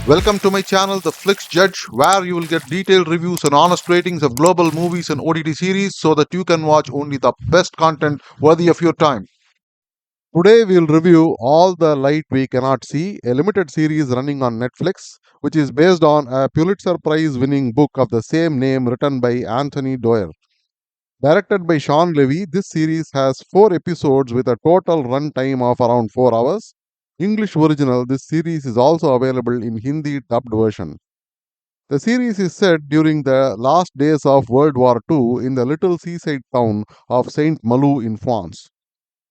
Welcome to my channel, The Flicks Judge, where you will get detailed reviews and honest ratings of global movies and OTT series so that you can watch only the best content worthy of your time. Today we'll review All the Light We Cannot See, a limited series running on Netflix, which is based on a Pulitzer Prize winning book of the same name written by Anthony Doerr. Directed by Sean Levy, this series has 4 episodes with a total run time of around 4 hours. English original, this series is also available in Hindi dubbed version. The series is set during the last days of World War II in the little seaside town of Saint Malo in France.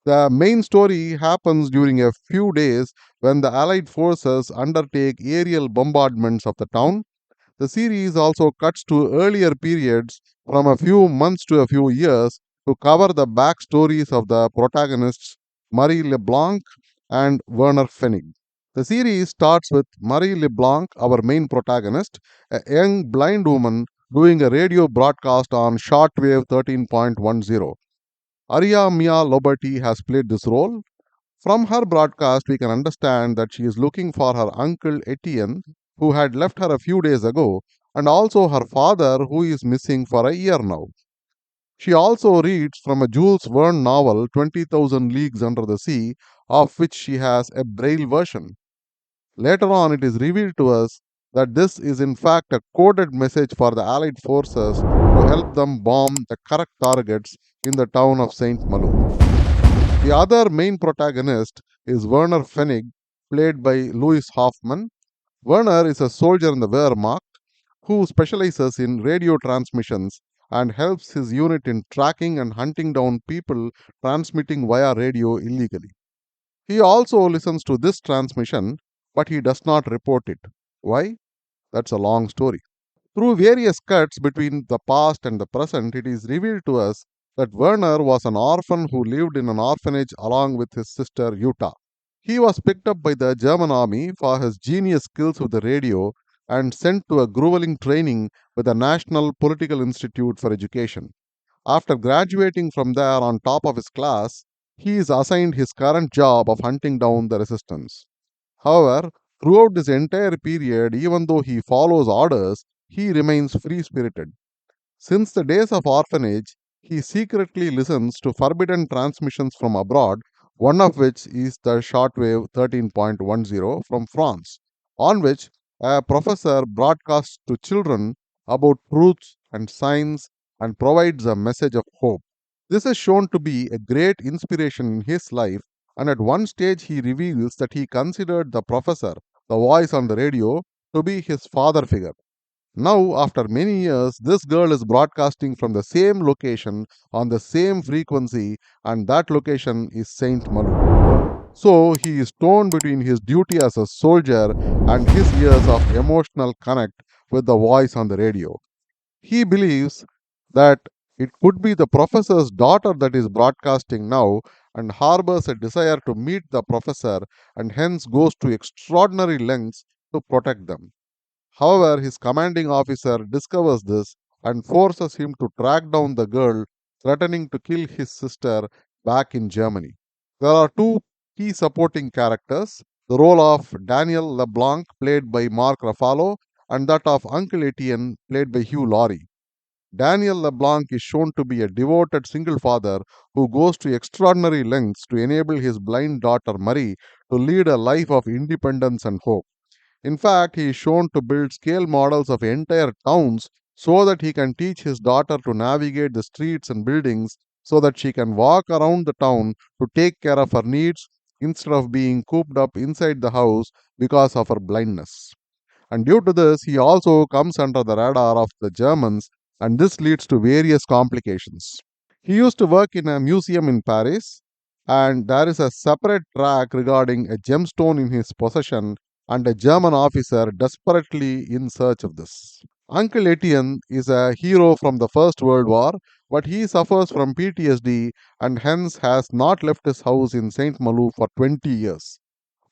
The main story happens during a few days when the Allied forces undertake aerial bombardments of the town. The series also cuts to earlier periods from a few months to a few years to cover the backstories of the protagonists Marie LeBlanc and Werner Fennig. The series starts with Marie LeBlanc, our main protagonist, a young blind woman doing a radio broadcast on shortwave 13.10. Aria Mia Loberty has played this role. From her broadcast, we can understand that she is looking for her uncle Etienne, who had left her a few days ago, and also her father, who is missing for a year now. She also reads from a Jules Verne novel, 20,000 Leagues Under the Sea, of which she has a braille version. Later on, it is revealed to us that this is in fact a coded message for the Allied forces to help them bomb the correct targets in the town of Saint Malo. The other main protagonist is Werner Fennig, played by Louis Hoffman. Werner is a soldier in the Wehrmacht who specializes in radio transmissions and helps his unit in tracking and hunting down people transmitting via radio illegally. He also listens to this transmission, but he does not report it. Why? That's a long story. Through various cuts between the past and the present, it is revealed to us that Werner was an orphan who lived in an orphanage along with his sister Jutta. He was picked up by the German army for his genius skills with the radio and sent to a grueling training with the National Political Institute for Education. After graduating from there on top of his class, he is assigned his current job of hunting down the resistance. However, throughout this entire period, even though he follows orders, he remains free spirited. Since the days of orphanage, he secretly listens to forbidden transmissions from abroad, one of which is the shortwave 13.10 from France, on which a professor broadcasts to children about truths and science and provides a message of hope. This is shown to be a great inspiration in his life, and at one stage he reveals that he considered the professor, the voice on the radio, to be his father figure. Now, after many years, this girl is broadcasting from the same location on the same frequency, and that location is Saint Malo. So, he is torn between his duty as a soldier and his years of emotional connect with the voice on the radio. He believes that it could be the professor's daughter that is broadcasting now and harbors a desire to meet the professor and hence goes to extraordinary lengths to protect them. However, his commanding officer discovers this and forces him to track down the girl, threatening to kill his sister back in Germany. There are two key supporting characters, the role of Daniel LeBlanc, played by Mark Ruffalo, and that of Uncle Etienne, played by Hugh Laurie. Daniel LeBlanc is shown to be a devoted single father who goes to extraordinary lengths to enable his blind daughter Marie to lead a life of independence and hope. In fact, he is shown to build scale models of entire towns so that he can teach his daughter to navigate the streets and buildings so that she can walk around the town to take care of her needs instead of being cooped up inside the house because of her blindness. And due to this, he also comes under the radar of the Germans, and this leads to various complications. He used to work in a museum in Paris, and there is a separate track regarding a gemstone in his possession and a German officer desperately in search of this. Uncle Etienne is a hero from the First World War, but he suffers from PTSD and hence has not left his house in Saint Malo for 20 years.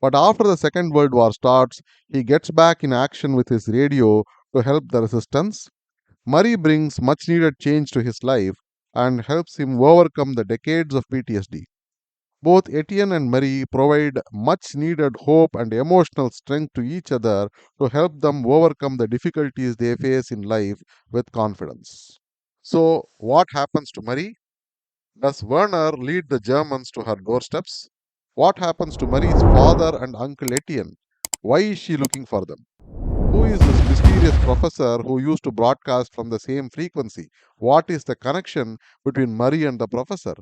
But after the Second World War starts, he gets back in action with his radio to help the resistance. Murray brings much needed change to his life and helps him overcome the decades of PTSD. Both Etienne and Marie provide much needed hope and emotional strength to each other to help them overcome the difficulties they face in life with confidence. So, what happens to Marie? Does Werner lead the Germans to her doorsteps? What happens to Marie's father and uncle Etienne? Why is she looking for them? Who is this mysterious professor who used to broadcast from the same frequency? What is the connection between Marie and the professor?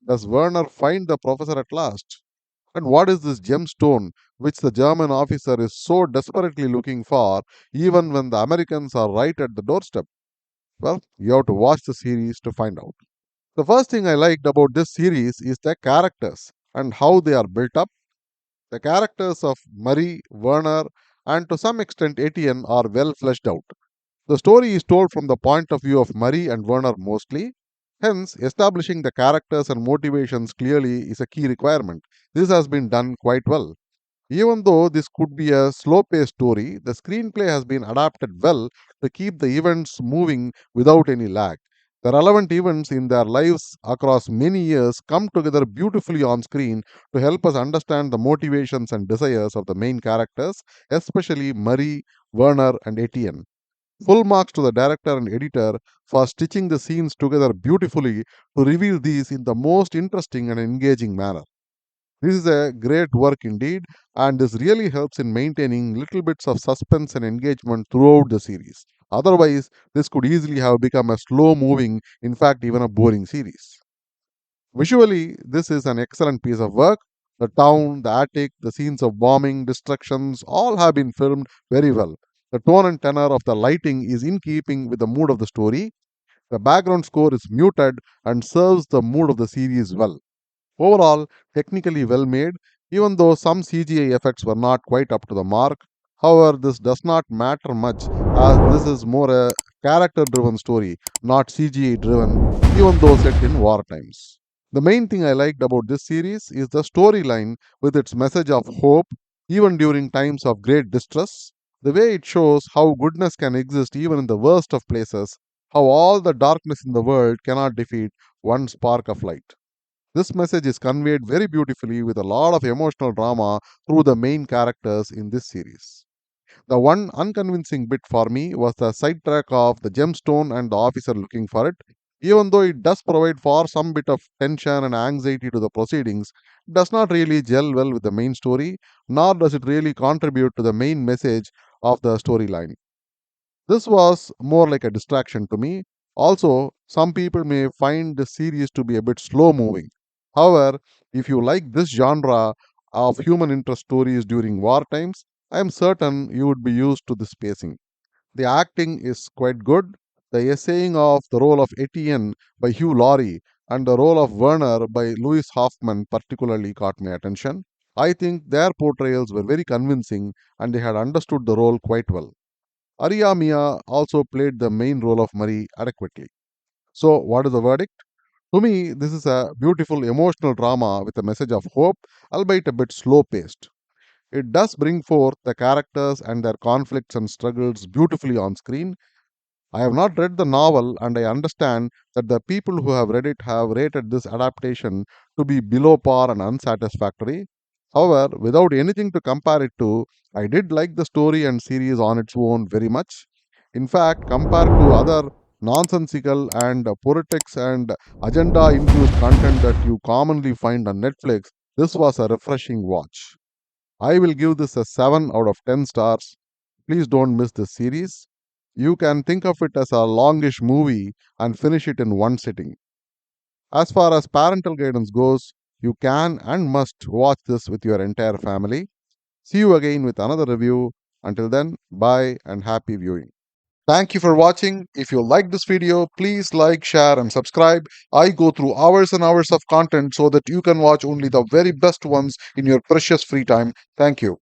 Does Werner find the professor at last? And what is this gemstone which the German officer is so desperately looking for, even when the Americans are right at the doorstep? Well, you have to watch the series to find out. The first thing I liked about this series is the characters and how they are built up. The characters of Marie, Werner, and to some extent Etienne are well fleshed out. The story is told from the point of view of Marie and Werner mostly. Hence, establishing the characters and motivations clearly is a key requirement. This has been done quite well. Even though this could be a slow paced story, the screenplay has been adapted well to keep the events moving without any lag. The relevant events in their lives across many years come together beautifully on screen to help us understand the motivations and desires of the main characters, especially Marie, Werner, and Etienne. Full marks to the director and editor for stitching the scenes together beautifully to reveal these in the most interesting and engaging manner. This is a great work indeed, and this really helps in maintaining little bits of suspense and engagement throughout the series. Otherwise, this could easily have become a slow moving, in fact, even a boring series. Visually, this is an excellent piece of work. The town, the attic, the scenes of bombing, destructions, all have been filmed very well. The tone and tenor of the lighting is in keeping with the mood of the story. The background score is muted and serves the mood of the series well. Overall, technically well made, even though some CGI effects were not quite up to the mark. However, this does not matter much as this is more a character driven story, not CGI driven, even though set in war times. The main thing I liked about this series is the storyline with its message of hope, even during times of great distress. The way it shows how goodness can exist even in the worst of places, how all the darkness in the world cannot defeat one spark of light. This message is conveyed very beautifully with a lot of emotional drama through the main characters in this series. The one unconvincing bit for me was the sidetrack of the gemstone and the officer looking for it. Even though it does provide for some bit of tension and anxiety to the proceedings, it does not really gel well with the main story, nor does it really contribute to the main message of the storyline. This was more like a distraction to me. Also, some people may find the series to be a bit slow moving. However, if you like this genre of human interest stories during war times, I am certain you would be used to this pacing. The acting is quite good. The essaying of the role of Etienne by Hugh Laurie and the role of Werner by Louis Hoffman particularly caught my attention. I think their portrayals were very convincing and they had understood the role quite well. Aria Mia also played the main role of Marie adequately. So, what is the verdict? To me, this is a beautiful emotional drama with a message of hope, albeit a bit slow paced. It does bring forth the characters and their conflicts and struggles beautifully on screen. I have not read the novel, and I understand that the people who have read it have rated this adaptation to be below par and unsatisfactory. However, without anything to compare it to, I did like the story and series on its own very much. In fact, compared to other nonsensical and politics and agenda infused content that you commonly find on Netflix, this was a refreshing watch. I will give this a 7 out of 10 stars. Please don't miss this series. You can think of it as a longish movie and finish it in one sitting. As far as parental guidance goes, you can and must watch this with your entire family. See you again with another review. Until then, bye and happy viewing. Thank you for watching. If you like this video, please like, share, and subscribe. I go through hours and hours of content so that you can watch only the very best ones in your precious free time. Thank you.